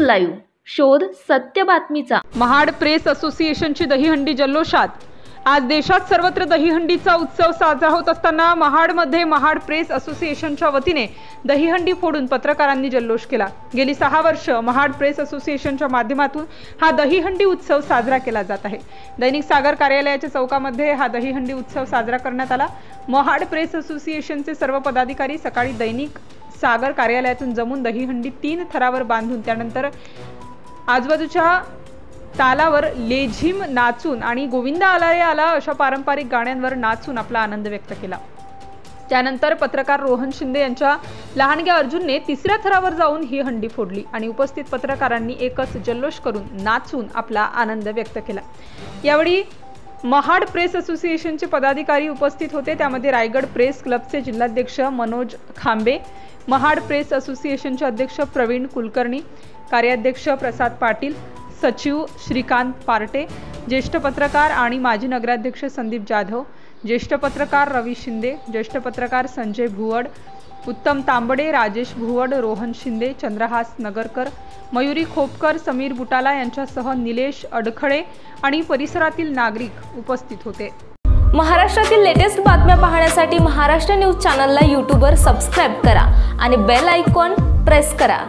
Live शोध सत्य बातमीचा। महाड प्रेस असोसिएशनची दहीहंडी जल्लोषात। आज देशात सर्वत्र दहीहंडीचा उत्सव साजरा होत असताना महाडमध्ये महाड प्रेस असोसिएशनच्या वतीने दहीहंडी फोडून पत्रकारांनी जल्लोष केला। गेली 6 वर्ष महाड प्रेस असोसिएशनच्या माध्यमातून हा दहीहंडी उत्सव साजरा केला जात आहे। दैनिक सागर कार्यालयाच्या चौकामध्ये हा दहीहंडी उत्सव साजरा करण्यात आला। महाड प्रेस असोसिएशनचे सर्व पदाधिकारी सकाळी दैनिक सागर कार्यालयातून जमून दहीहंडी 3 थरावर बांधून त्यानंतर आजूबाजूच्या तालावर लेझिम नाचून आणि गोविंदा आला रे आला अशा पारंपरिक गाण्यांवर नाचून आपला आनंद व्यक्त केला। त्यानंतर पत्रकार रोहन शिंदे यांच्या लहानग्या अर्जुनने 3ऱ्या थरावर जाऊन ही हंडी फोडली आणि उपस्थित पत्रकारांनी एकच जल्लोष करून नाचून आपला आनंद व्यक्त केला। यावेळी महाड प्रेस असोसिएशनचे पदाधिकारी उपस्थित होते। त्यामध्ये रायगड प्रेस क्लबचे जिल्हाध्यक्ष मनोज खांबे, महाड प्रेस असोसिएशनचे अध्यक्ष प्रवीण कुलकर्णी, कार्याध्यक्ष प्रसाद पाटील, सचिव श्रीकांत पार्टे, ज्येष्ठ पत्रकार आणि माजी नगराध्यक्ष संदीप जाधव, ज्येष्ठ पत्रकार रवी शिंदे, ज्येष्ठ पत्रकार संजय भुवड, उत्तम तांबडे, राजेश भुवड, रोहन शिंदे, चंद्रहास नगरकर, मयुरी खोपकर, समीर बुटाला यांच्यासह निलेश अडखळे आणि परिसरातील नागरिक उपस्थित होते। महाराष्ट्रातील लेटेस्ट बातम्या पाहण्यासाठी महाराष्ट्र न्यूज चॅनलला यूट्यूबवर सबस्क्राइब करा आणि बेल आयकॉन प्रेस करा।